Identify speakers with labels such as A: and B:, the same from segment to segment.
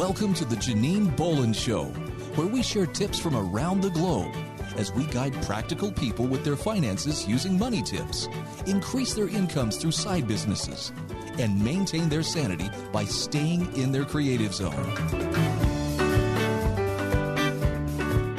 A: Welcome to the Janine Bolon Show, where we share tips from around the globe as we guide practical people with their finances using money tips, increase their incomes through side businesses, and maintain their sanity by staying in their creative zone.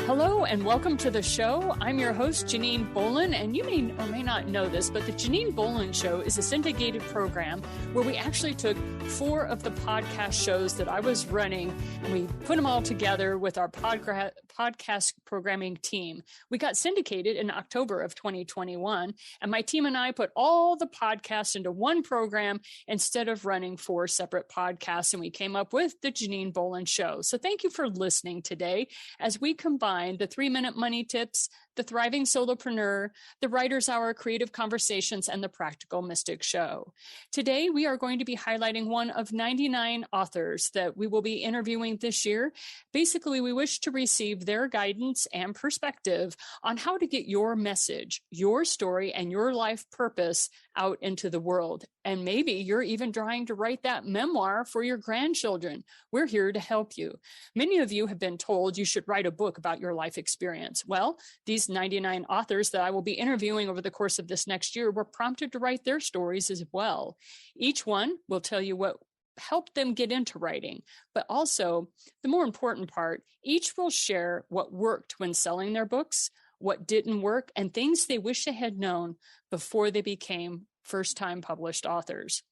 B: Hello and welcome to the show. I'm your host, Janine Bolon, and you may or may not know this, but the Janine Bolon Show is a syndicated program where we actually took 4 of the podcast shows that I was running and we put them all together with our podcast programming team. We got syndicated in October of 2021, and my team and I put all the podcasts into one program instead of running 4 separate podcasts, and we came up with the Janine Bolon Show. So thank you for listening today as we combine the 3-minute money tips, the thriving solopreneur, the writer's hour, creative conversations, and the practical mystic show. Today, we are going to be highlighting one of 99 authors that we will be interviewing this year. Basically, we wish to receive their guidance and perspective on how to get your message, your story, and your life purpose out into the world. And maybe you're even trying to write that memoir for your grandchildren. We're here to help you. Many of you have been told you should write a book about your life experience. Well, these 99 authors that I will be interviewing over the course of this next year were prompted to write their stories as well. Each one will tell you what helped them get into writing, but also the more important part, each will share what worked when selling their books, what didn't work, and things they wish they had known before they became first-time published authors.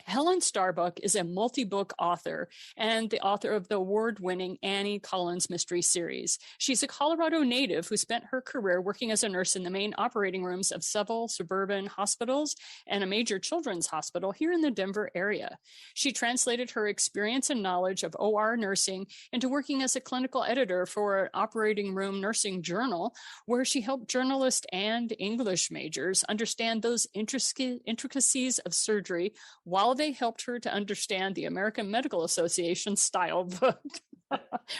B: Helen Starbuck is a multi-book author and the author of the award-winning Annie Collins mystery series. She's a Colorado native who spent her career working as a nurse in the main operating rooms of several suburban hospitals and a major children's hospital here in the Denver area. She translated her experience and knowledge of OR nursing into working as a clinical editor for an operating room nursing journal, where she helped journalists and English majors understand those intricacies of surgery while they helped her to understand the American Medical Association style book.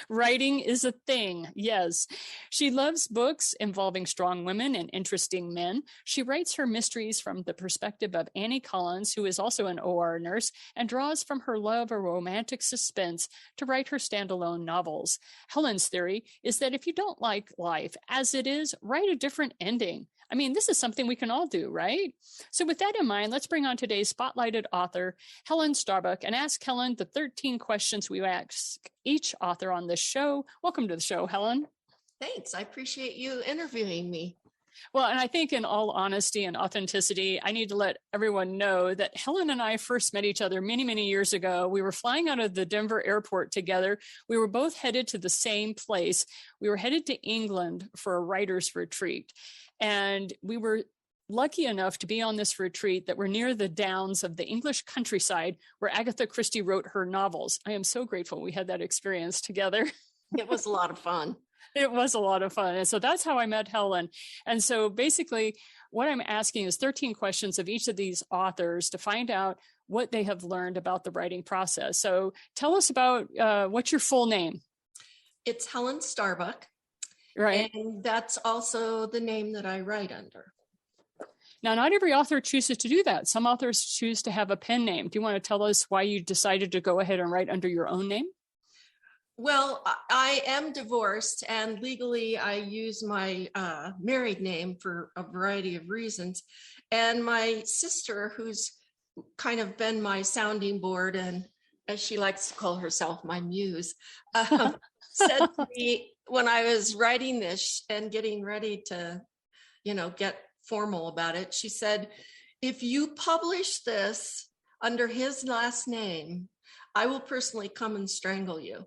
B: Writing is a thing, yes. She loves books involving strong women and interesting men. She writes her mysteries from the perspective of Annie Collins, who is also an OR nurse, and draws from her love of romantic suspense to write her standalone novels. Helen's theory is that if you don't like life as it is, write a different ending. I mean, this is something we can all do, right? So with that in mind, let's bring on today's spotlighted author, Helen Starbuck, and ask Helen the 13 questions we ask each author on this show. Welcome to the show, Helen.
C: Thanks. I appreciate you interviewing me.
B: Well, and I think in all honesty and authenticity, I need to let everyone know that Helen and I first met each other many, many years ago. We were flying out of the Denver airport together. We were both headed to the same place. We were headed to England for a writer's retreat. And we were lucky enough to be on this retreat that we're near the downs of the English countryside where Agatha Christie wrote her novels. I am so grateful we had that experience together.
C: It was a lot of fun.
B: It was a lot of fun. And so that's how I met Helen. And so basically what I'm asking is 13 questions of each of these authors to find out what they have learned about the writing process. So tell us about what's your full name?
C: It's Helen Starbuck.
B: Right.
C: And that's also the name that I write under.
B: Now, not every author chooses to do that. Some authors choose to have a pen name. Do you want to tell us why you decided to go ahead and write under your own name?
C: Well, I am divorced, and legally I use my married name for a variety of reasons. And my sister, who's kind of been my sounding board, and as she likes to call herself, my muse, said to me when I was writing this and getting ready to, get formal about it, she said, if you publish this under his last name, I will personally come and strangle you.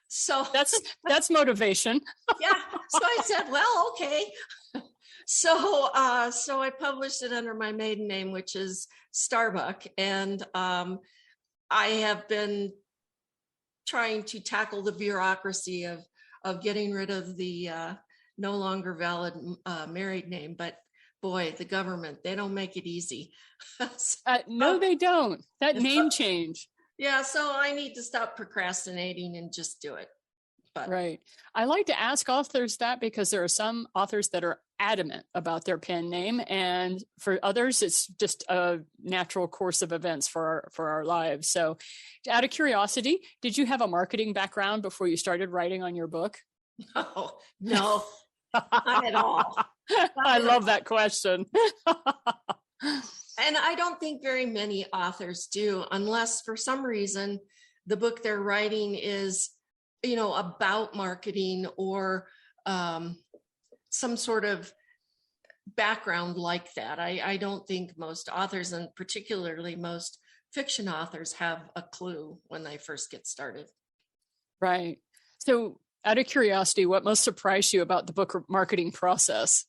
C: So
B: that's motivation.
C: Yeah. So I said, well, okay. So I published it under my maiden name, which is Starbuck. And I have been trying to tackle the bureaucracy of getting rid of the no longer valid married name. But boy, the government, they don't make it easy.
B: No, they don't. That name change.
C: Yeah, so I need to stop procrastinating and just do it. But
B: right. I like to ask authors that because there are some authors that are adamant about their pen name. And for others, it's just a natural course of events for our lives. So out of curiosity, did you have a marketing background before you started writing on your book?
C: No, not at all.
B: I love that question.
C: And I don't think very many authors do, unless for some reason the book they're writing is, about marketing or some sort of background like that. I don't think most authors, and particularly most fiction authors, have a clue when they first get started.
B: Right. So out of curiosity, what most surprised you about the book marketing process?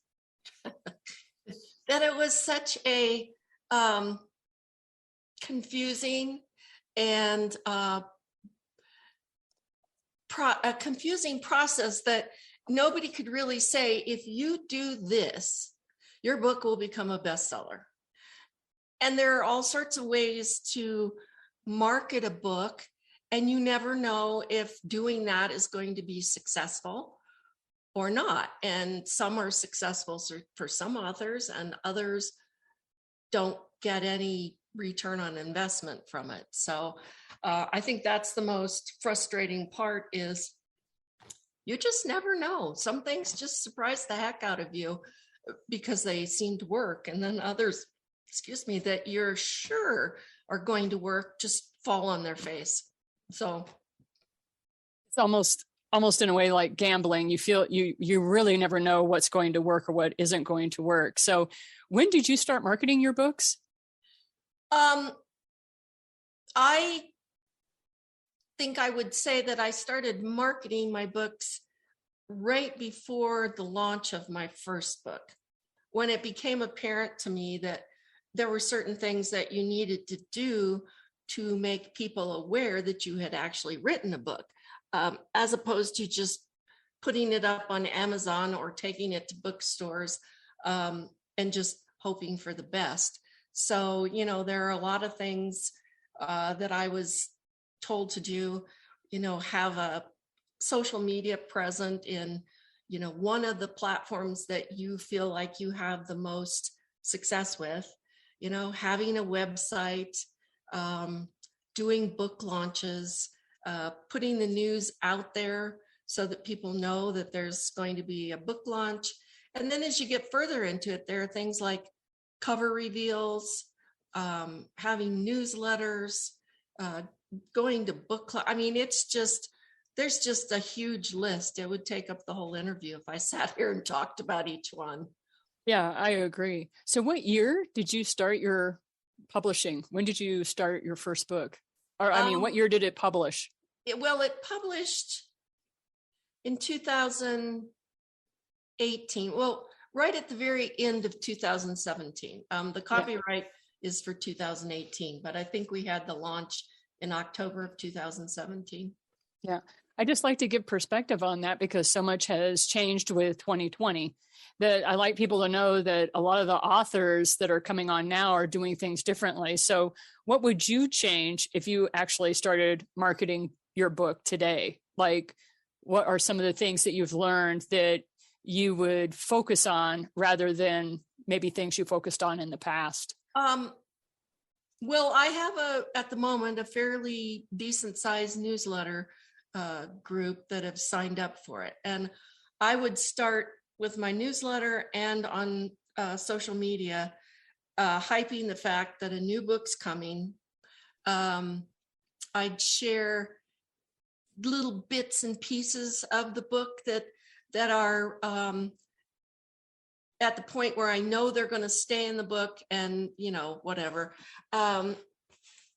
C: That it was such a confusing and a confusing process that nobody could really say, if you do this, your book will become a bestseller. And there are all sorts of ways to market a book, and you never know if doing that is going to be successful or not. And some are successful for some authors, and others don't get any return on investment from it. So I think that's the most frustrating part, is you just never know. Some things just surprise the heck out of you because they seem to work. And then others, that you're sure are going to work, just fall on their face. So
B: it's almost in a way like gambling. You feel you really never know what's going to work or what isn't going to work. So when did you start marketing your books?
C: I think I would say that I started marketing my books right before the launch of my first book, when it became apparent to me that there were certain things that you needed to do to make people aware that you had actually written a book, as opposed to just putting it up on Amazon or taking it to bookstores and just hoping for the best. So, there are a lot of things that I was told to do, have a social media present in, one of the platforms that you feel like you have the most success with, having a website, doing book launches, putting the news out there so that people know that there's going to be a book launch. And then as you get further into it, there are things like cover reveals, having newsletters, going to book club. I mean, there's just a huge list. It would take up the whole interview if I sat here and talked about each one.
B: Yeah, I agree. So what year did you start your publishing? When did you start your first book? Or what year did it publish?
C: It published in 2018. Well, right at the very end of 2017. The copyright is for 2018, but I think we had the launch in October of 2017.
B: Yeah. I just like to give perspective on that because so much has changed with 2020 that I like people to know that a lot of the authors that are coming on now are doing things differently. So what would you change if you actually started marketing your book today? Like, what are some of the things that you've learned that you would focus on rather than maybe things you focused on in the past?
C: Well, I have at the moment, a fairly decent sized newsletter group that have signed up for it. And I would start with my newsletter and on social media, hyping the fact that a new book's coming. I'd share little bits and pieces of the book that are at the point where I know they're going to stay in the book and, whatever,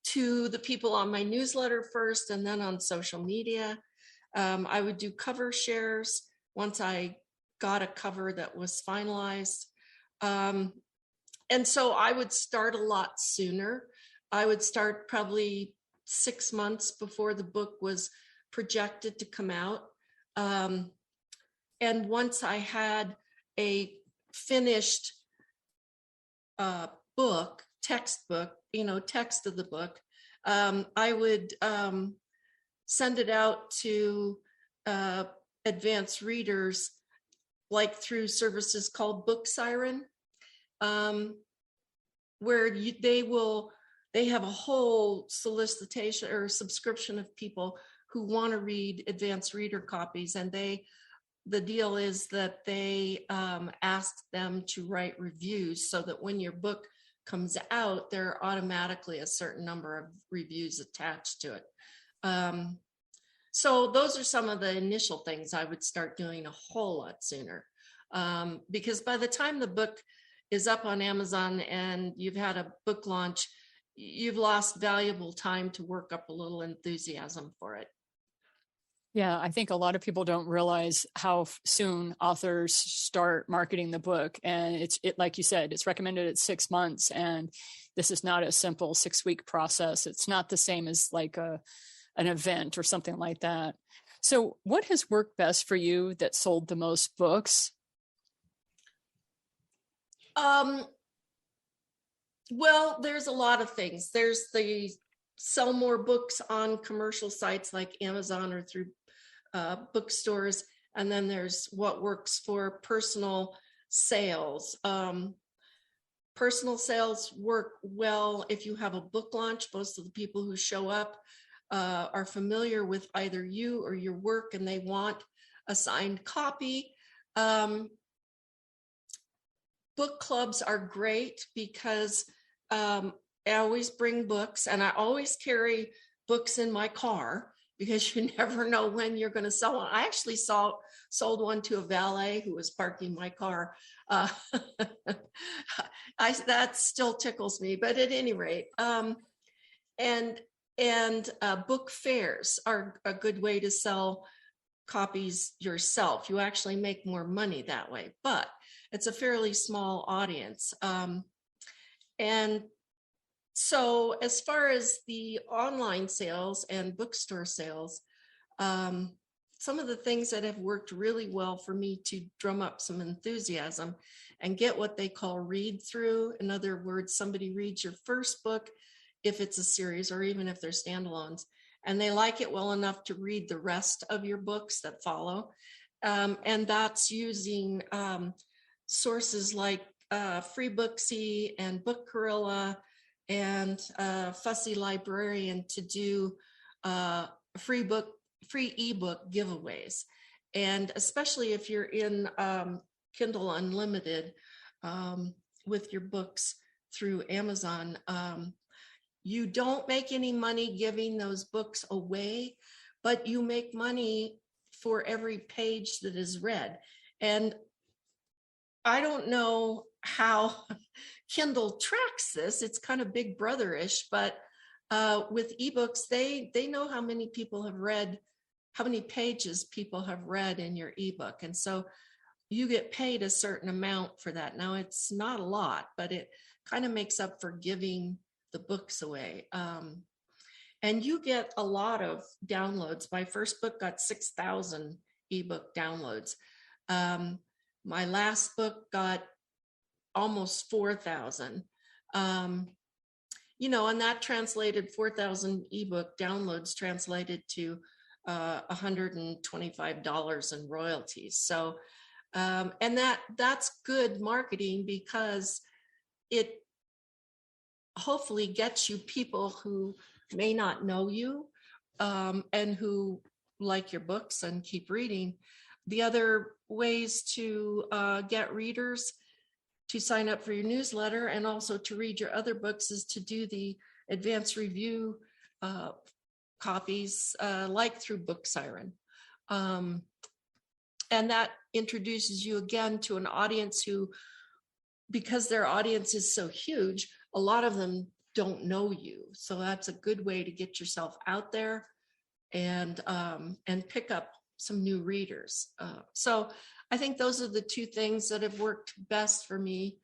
C: to the people on my newsletter first and then on social media. I would do cover shares once I got a cover that was finalized. And so I would start a lot sooner. I would start probably 6 months before the book was projected to come out. And once I had a finished book, textbook, text of the book, I would send it out to advanced readers like through services called Book Siren, where they have a whole solicitation or subscription of people who want to read advanced reader copies, and the deal is that they ask them to write reviews so that when your book comes out, there are automatically a certain number of reviews attached to it. So those are some of the initial things I would start doing a whole lot sooner, because by the time the book is up on Amazon and you've had a book launch, you've lost valuable time to work up a little enthusiasm for it.
B: Yeah, I think a lot of people don't realize how soon authors start marketing the book. And it like you said, it's recommended at 6 months. And this is not a simple 6-week process. It's not the same as like an event or something like that. So what has worked best for you that sold the most books?
C: Well, there's a lot of things. There's the sell more books on commercial sites like Amazon or through bookstores. And then there's what works for personal sales. Personal sales work well if you have a book launch. Most of the people who show up are familiar with either you or your work, and they want a signed copy. Book clubs are great because I always bring books, and I always carry books in my car because you never know when you're going to sell one. I actually sold one to a valet who was parking my car. That still tickles me, but at any rate, and book fairs are a good way to sell copies yourself. You actually make more money that way, but it's a fairly small audience. And so as far as the online sales and bookstore sales, some of the things that have worked really well for me to drum up some enthusiasm and get what they call read through. In other words, somebody reads your first book, if it's a series or even if they're standalones, and they like it well enough to read the rest of your books that follow. And that's using sources like FreeBooksy and Book Gorilla and Fussy Librarian to do free ebook giveaways. And especially if you're in Kindle Unlimited with your books through Amazon, you don't make any money giving those books away, but you make money for every page that is read. And I don't know how Kindle tracks this. It's kind of Big Brother-ish, but with ebooks, they know how many people have read, how many pages people have read in your ebook. And so you get paid a certain amount for that. Now, it's not a lot, but it kind of makes up for giving the books away. And you get a lot of downloads. My first book got 6,000 ebook downloads. My last book got almost 4,000. And that translated 4,000 ebook downloads translated to $125 in royalties. So, and that's good marketing because it hopefully gets you people who may not know you and who like your books and keep reading. The other ways to get readers to sign up for your newsletter and also to read your other books is to do the advanced review copies like through Book Siren. And that introduces you again to an audience who, because their audience is so huge, a lot of them don't know you. So that's a good way to get yourself out there and pick up some new readers. So I think those are the two things that have worked best for me.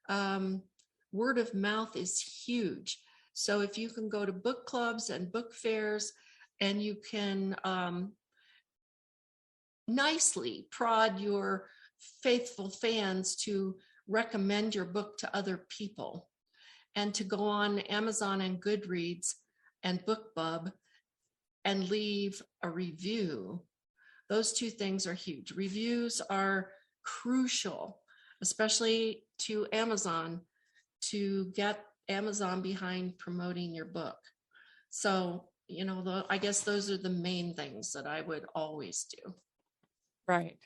C: Word of mouth is huge. So if you can go to book clubs and book fairs and you can nicely prod your faithful fans to recommend your book to other people and to go on Amazon and Goodreads and BookBub and leave a review. Those two things are huge. Reviews are crucial, especially to Amazon, to get Amazon behind promoting your book. So, I guess those are the main things that I would always do.
B: Right.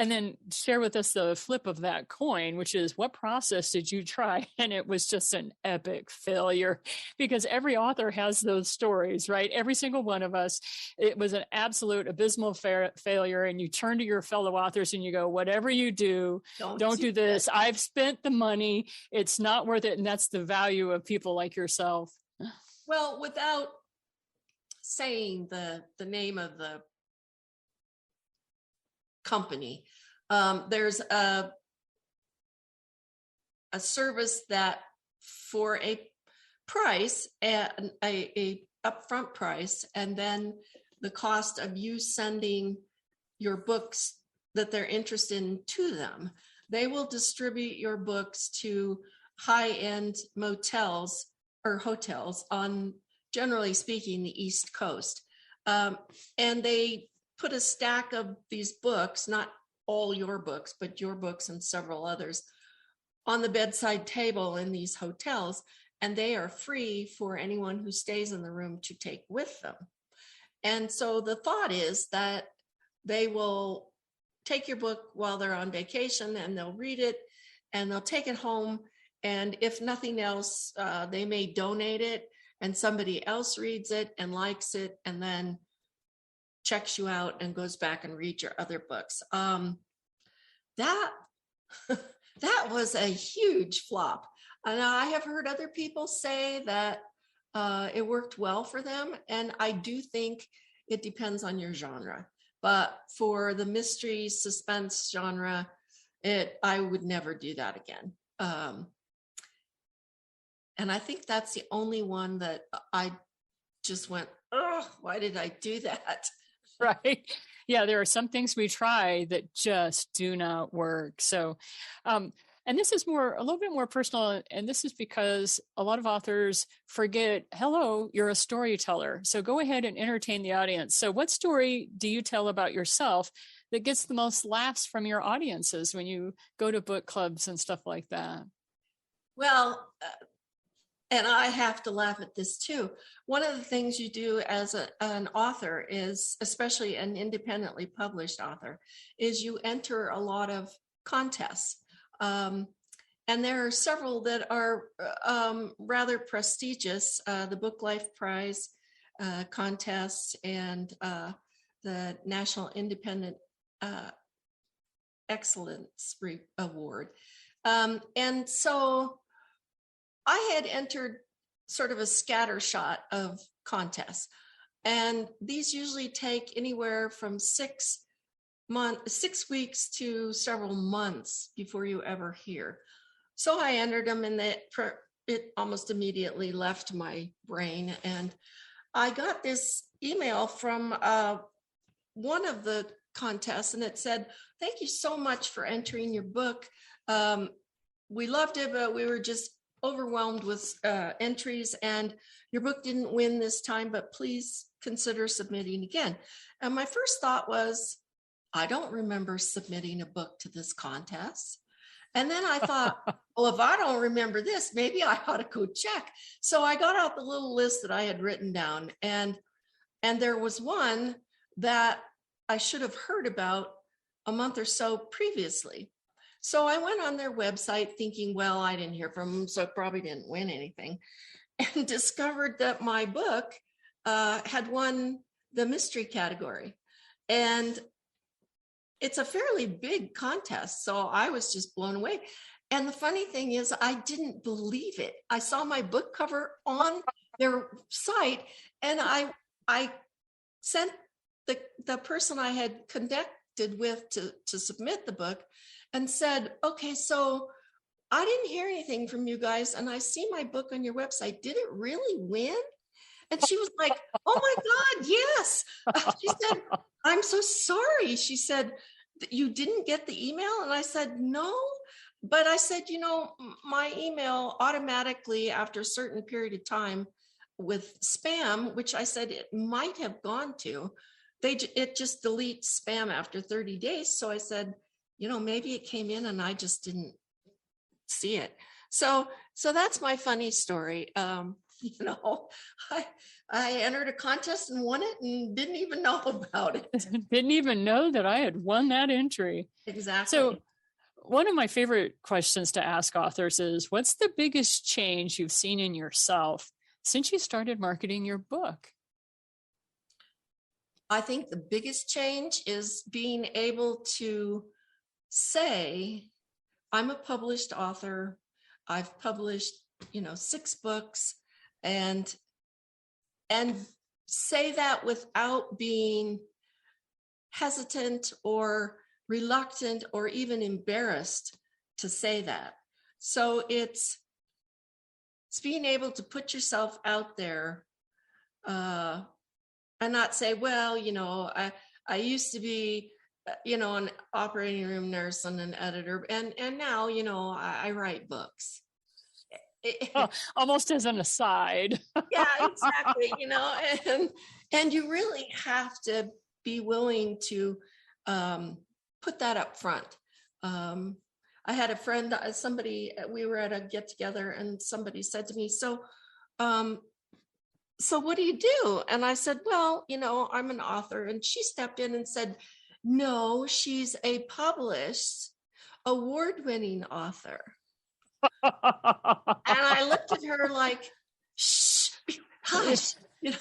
B: And then share with us the flip of that coin, which is, what process did you try? And it was just an epic failure, because every author has those stories, right? Every single one of us. It was an absolute abysmal failure. And you turn to your fellow authors and you go, whatever you do, don't do this. I've spent the money. It's not worth it. And that's the value of people like yourself.
C: Well, without saying the name of the company, there's a service that, for a price, and a upfront price, and then the cost of you sending your books that they're interested in to them, they will distribute your books to high-end motels or hotels on, generally speaking, the East Coast, and they put a stack of these books, not all your books, but your books and several others, on the bedside table in these hotels, and they are free for anyone who stays in the room to take with them. And so the thought is that they will take your book while they're on vacation, and they'll read it, and they'll take it home, and if nothing else, they may donate it, and somebody else reads it and likes it, and then checks you out and goes back and reads your other books. That was a huge flop. And I have heard other people say that it worked well for them. And I do think it depends on your genre. But for the mystery suspense genre, I would never do that again. And I think that's the only one that I just went, oh, why did I do that?
B: Right. Yeah, there are some things we try that just do not work. So, and this is a little bit more personal. And this is because a lot of authors forget, hello, you're a storyteller. So go ahead and entertain the audience. So what story do you tell about yourself that gets the most laughs from your audiences when you go to book clubs and stuff like that?
C: Well, and I have to laugh at this too. One of the things you do as an author is, especially an independently published author, is you enter a lot of contests. And there are several that are rather prestigious, the Book Life Prize contests and the National Independent Excellence Award. And so I had entered sort of a scatter shot of contests, and these usually take anywhere from 6 weeks to several months before you ever hear. So I entered them, and it almost immediately left my brain. And I got this email from one of the contests, and it said, "Thank you so much for entering your book. We loved it, but we were just overwhelmed with entries, and your book didn't win this time, but please consider submitting again." And my first thought was, I don't remember submitting a book to this contest. And then I thought, well, if I don't remember this, maybe I ought to go check. So I got out the little list that I had written down, and there was one that I should have heard about a month or so previously. So I went on their website thinking, well, I didn't hear from them, so it probably didn't win anything, and discovered that my book had won the mystery category. And it's a fairly big contest, so I was just blown away. And the funny thing is, I didn't believe it. I saw my book cover on their site, and I sent the person I had connected with to submit the book and said, okay, so I didn't hear anything from you guys, and I see my book on your website. Did it really win? And she was like, oh my God, yes. She said, I'm so sorry. She said, you didn't get the email? And I said, no. But I said, my email automatically, after a certain period of time with spam, which I said it might have gone to, it just deletes spam after 30 days. So I said, maybe it came in and I just didn't see it. So that's my funny story. I entered a contest and won it and didn't even know about it.
B: Didn't even know that I had won that entry.
C: Exactly.
B: So one of my favorite questions to ask authors is, what's the biggest change you've seen in yourself since you started marketing your book?
C: I think the biggest change is being able to say, I'm a published author. I've published, 6 books, and say that without being hesitant or reluctant or even embarrassed to say that. So it's being able to put yourself out there, and not say, well, I used to be, an operating room nurse and an editor, and now, I write books.
B: Almost as an aside.
C: Yeah, exactly. And you really have to be willing to put that up front. I had a friend, we were at a get together, and somebody said to me, so what do you do? And I said, well, I'm an author. And she stepped in and said, no, she's a published, award-winning author. And I looked at her like, shh, hush, and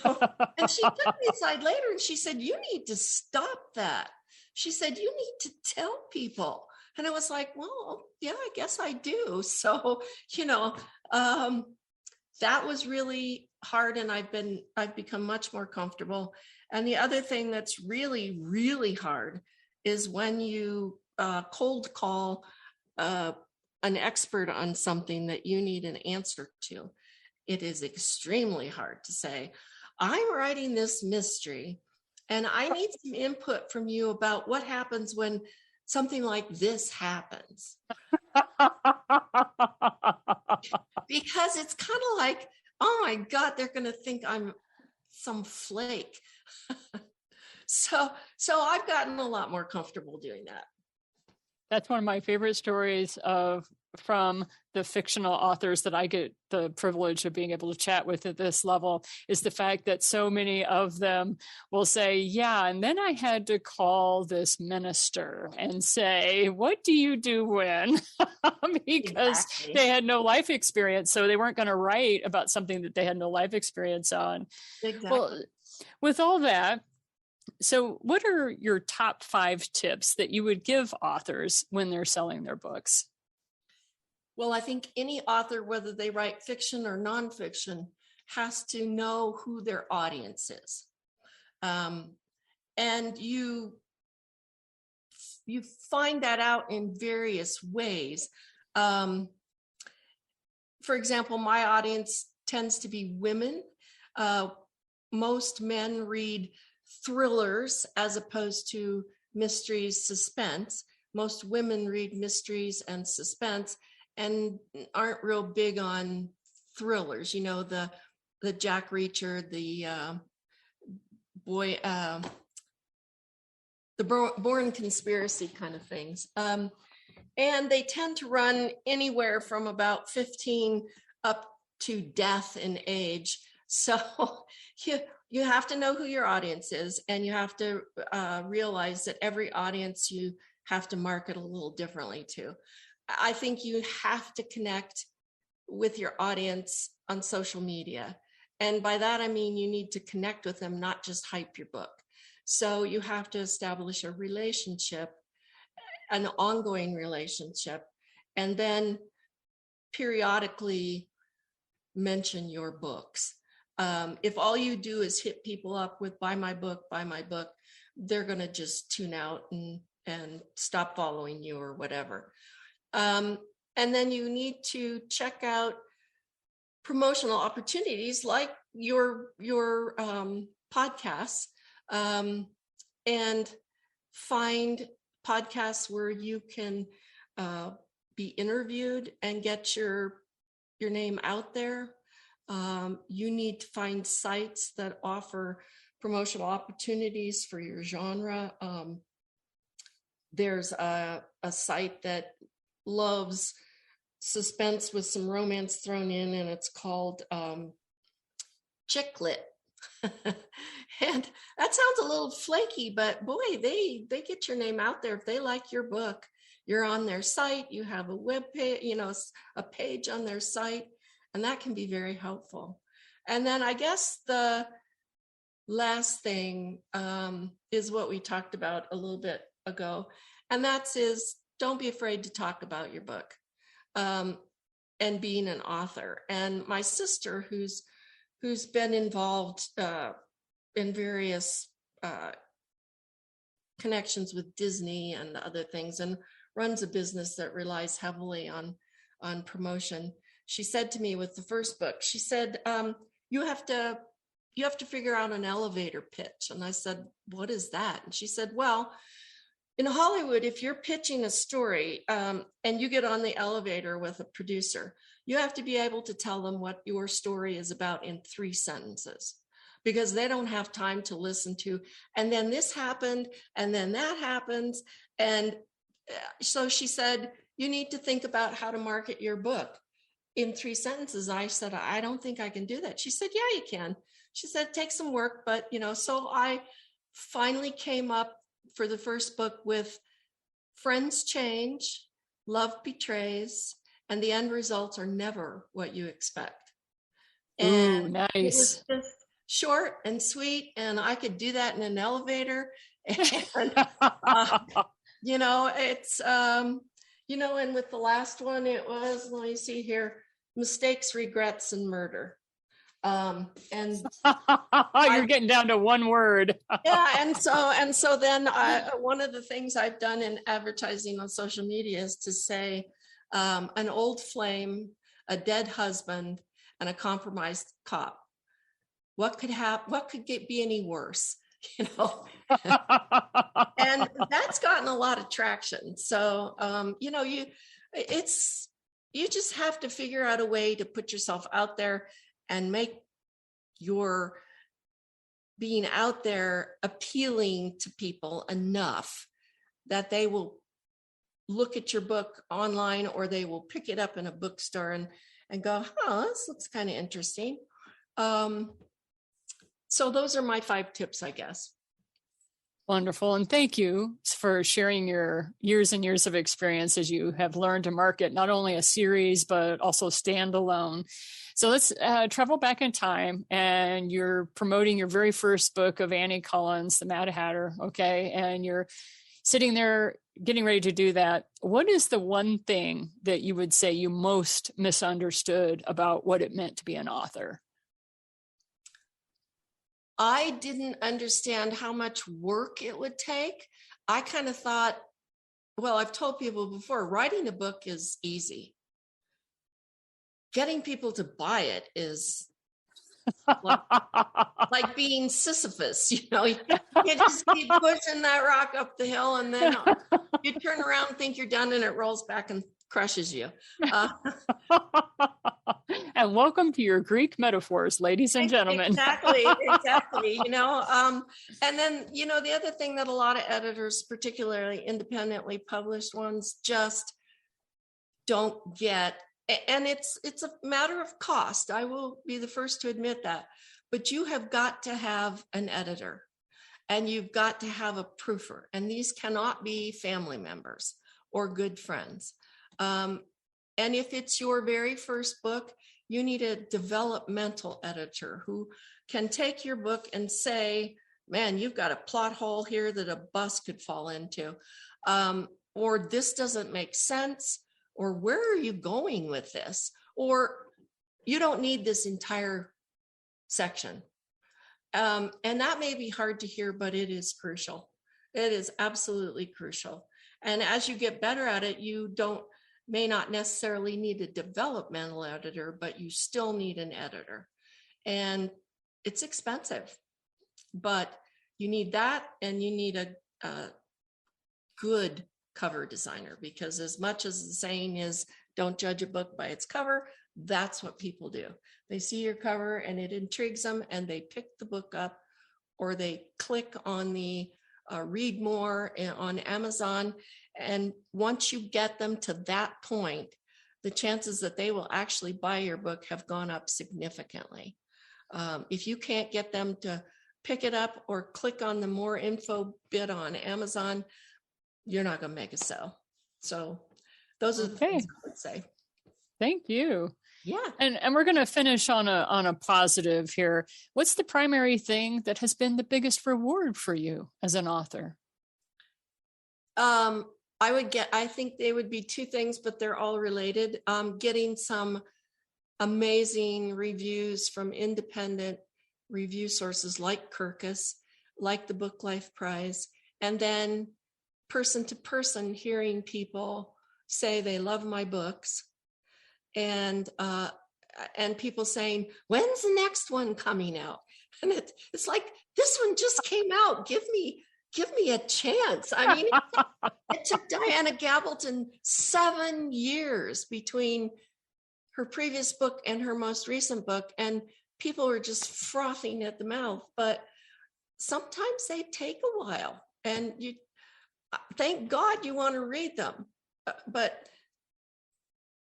C: she took me aside later and she said, you need to stop that. She said, you need to tell people. And I was like, well, yeah, I guess I do. So, that was really hard, and I've become much more comfortable. And the other thing that's really, really hard is when you cold call an expert on something that you need an answer to. It is extremely hard to say, I'm writing this mystery and I need some input from you about what happens when something like this happens. Because it's kind of like, oh my God, they're going to think I'm some flake. So I've gotten a lot more comfortable doing that.
B: That's one of my favorite stories from the fictional authors that I get the privilege of being able to chat with at this level, is the fact that so many of them will say, yeah, and then I had to call this minister and say, what do you do when? Because
C: Exactly.
B: they had no life experience. So they weren't going to write about something that they had no life experience on.
C: Exactly.
B: Well, with all that, so what are your top 5 tips that you would give authors when they're selling their books?
C: Well, I think any author, whether they write fiction or nonfiction, has to know who their audience is. And you find that out in various ways. For example, my audience tends to be women. Most men read thrillers as opposed to mysteries, suspense. Most women read mysteries and suspense and aren't real big on thrillers, the Jack Reacher, the Bourne conspiracy kind of things. And they tend to run anywhere from about 15 up to death in age. So you have to know who your audience is, and you have to realize that every audience you have to market a little differently to. I think you have to connect with your audience on social media. And by that, I mean, you need to connect with them, not just hype your book. So you have to establish a relationship, an ongoing relationship, and then periodically mention your books. If all you do is hit people up with buy my book, they're going to just tune out and stop following you or whatever. And then you need to check out promotional opportunities like your podcasts, and find podcasts where you can be interviewed and get your name out there. You need to find sites that offer promotional opportunities for your genre. there's a site that loves suspense with some romance thrown in, and it's called Chick Lit. And that sounds a little flaky, but boy, they get your name out there. If they like your book, you're on their site, you have a web page, a page on their site, and that can be very helpful. And then I guess the last thing is what we talked about a little bit ago, and is don't be afraid to talk about your book and being an author. And my sister, who's been involved in various connections with Disney and other things, and runs a business that relies heavily on promotion. She said to me with the first book, she said, you have to figure out an elevator pitch. And I said, what is that? And she said, well, in Hollywood, if you're pitching a story and you get on the elevator with a producer, you have to be able to tell them what your story is about in 3 sentences, because they don't have time to listen to, and then this happened, and then that happens. And so she said, you need to think about how to market your book in 3 sentences. I said, I don't think I can do that. She said, yeah, you can. She said, take some work, but so I finally came up for the first book with friends change, love betrays, and the end results are never what you expect. And
B: ooh, nice.
C: It was just short and sweet, and I could do that in an elevator. And, it's, and with the last one, it was, let me see here, mistakes, regrets, and murder. And
B: you're getting down to one word.
C: Yeah, and so then one of the things I've done in advertising on social media is to say an old flame, a dead husband, and a compromised cop. What could happen? What could be any worse? And that's gotten a lot of traction. So you just have to figure out a way to put yourself out there and make your being out there appealing to people enough that they will look at your book online, or they will pick it up in a bookstore and go, this looks kind of interesting. So those are my 5 tips, I guess.
B: Wonderful. And thank you for sharing your years and years of experience as you have learned to market not only a series, but also standalone. So let's travel back in time, and you're promoting your very first book of Annie Collins, The Mad Hatter. Okay. And you're sitting there getting ready to do that. What is the one thing that you would say you most misunderstood about what it meant to be an author?
C: I didn't understand how much work it would take. I kind of thought, well, I've told people before, writing a book is easy. Getting people to buy it is like being Sisyphus, you just keep pushing that rock up the hill, and then you turn around and think you're done, and it rolls back and crushes you.
B: And welcome to your Greek metaphors, ladies and gentlemen.
C: Exactly. And then, the other thing that a lot of editors, particularly independently published ones, just don't get, and it's a matter of cost. I will be the first to admit that, but you have got to have an editor, and you've got to have a proofer, and these cannot be family members or good friends. And if it's your very first book, you need a developmental editor who can take your book and say, man, you've got a plot hole here that a bus could fall into, or this doesn't make sense, or where are you going with this? Or you don't need this entire section. And that may be hard to hear, but it is crucial. It is absolutely crucial. And as you get better at it, you may not necessarily need a developmental editor, but you still need an editor. And it's expensive, but you need that, and you need a good cover designer, because as much as the saying is, don't judge a book by its cover, that's what people do. They see your cover and it intrigues them, and they pick the book up, or they click on the read more on Amazon. And once you get them to that point, the chances that they will actually buy your book have gone up significantly. If you can't get them to pick it up or click on the more info bit on Amazon, you're not going to make a sale. So those are the things I would say.
B: Thank you.
C: Yeah.
B: And we're going to finish on a positive here. What's the primary thing that has been the biggest reward for you as an author?
C: I think they would be two things, but they're all related. Getting some amazing reviews from independent review sources like Kirkus, like the Book Life Prize, and then person to person hearing people say they love my books, and people saying, when's the next one coming out? And it's like, this one just came out. Give me a chance. I mean, it took Diana Gabaldon 7 years between her previous book and her most recent book, and people were just frothing at the mouth. But sometimes they take a while, and you thank God you want to read them, but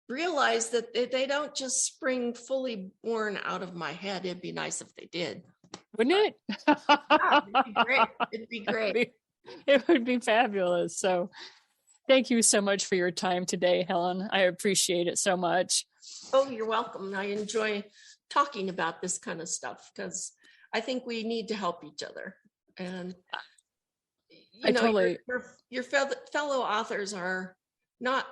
C: realize that they don't just spring fully born out of my head. It'd be nice if they did.
B: Wouldn't it?
C: Yeah, it'd be great. It'd be great.
B: It would be fabulous. So thank you so much for your time today, Helen. I appreciate it so much.
C: Oh, you're welcome. I enjoy talking about this kind of stuff because I think we need to help each other. And your fellow authors are not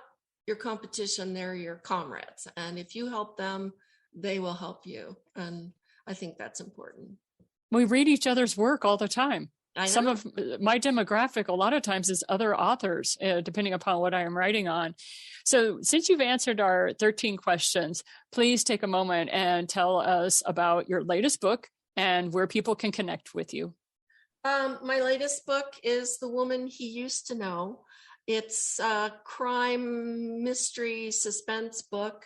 C: your competition, they're your comrades. And if you help them, they will help you. And I think that's important.
B: We read each other's work all the time.
C: Some
B: of my demographic, a lot of times, is other authors, depending upon what I am writing on. So since you've answered our 13 questions, please take a moment and tell us about your latest book and where people can connect with you.
C: My latest book is The Woman He Used to Know. It's a crime, mystery, suspense book.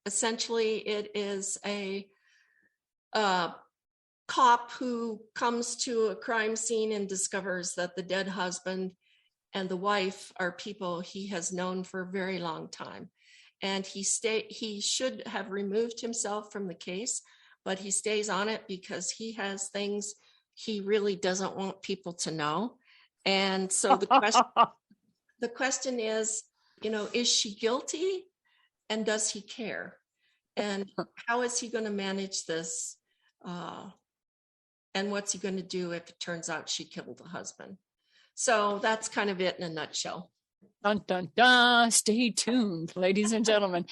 C: Essentially, it is a cop who comes to a crime scene and discovers that the dead husband and the wife are people he has known for a very long time. And he should have removed himself from the case, but he stays on it because he has things he really doesn't want people to know. And so the question is, is she guilty, and does he care? And how is he going to manage this? And what's he going to do if it turns out she killed the husband? So that's kind of it in a nutshell.
B: Dun, dun, dun. Stay tuned, ladies and gentlemen.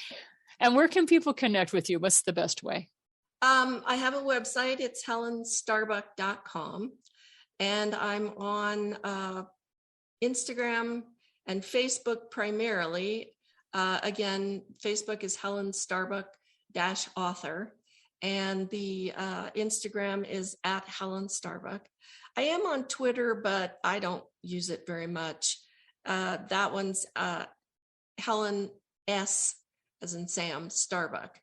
B: And where can people connect with you? What's the best way?
C: I have a website. It's helenstarbuck.com. And I'm on Instagram and Facebook primarily. Again, Facebook is Helen Starbuck-author. And the Instagram is at Helen Starbuck. I am on Twitter, but I don't use it very much. That one's Helen S, as in Sam, Starbuck.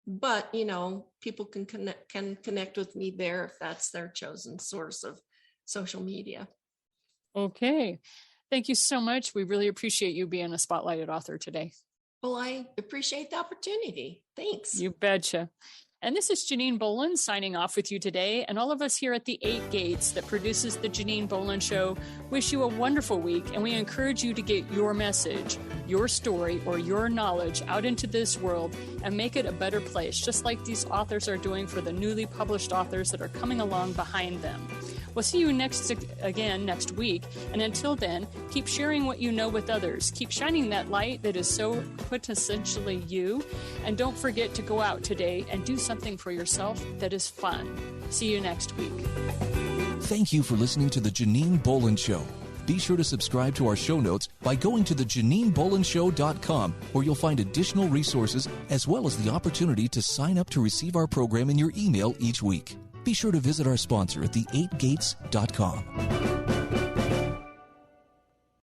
C: But, people can connect with me there if that's their chosen source of social media.
B: Okay. Thank you so much. We really appreciate you being a spotlighted author today.
C: Well, I appreciate the opportunity. Thanks.
B: You betcha. And this is Janine Bolon signing off with you today. And all of us here at the 8 Gates that produces the Janine Bolon Show wish you a wonderful week. And we encourage you to get your message, your story, or your knowledge out into this world and make it a better place, just like these authors are doing for the newly published authors that are coming along behind them. We'll see you again next week. And until then, keep sharing what you know with others. Keep shining that light that is so quintessentially you. And don't forget to go out today and do something for yourself that is fun. See you next week.
A: Thank you for listening to The Janine Bolon Show. Be sure to subscribe to our show notes by going to thejaninebolonshow.com, where you'll find additional resources as well as the opportunity to sign up to receive our program in your email each week. Be sure to visit our sponsor at the8gates.com.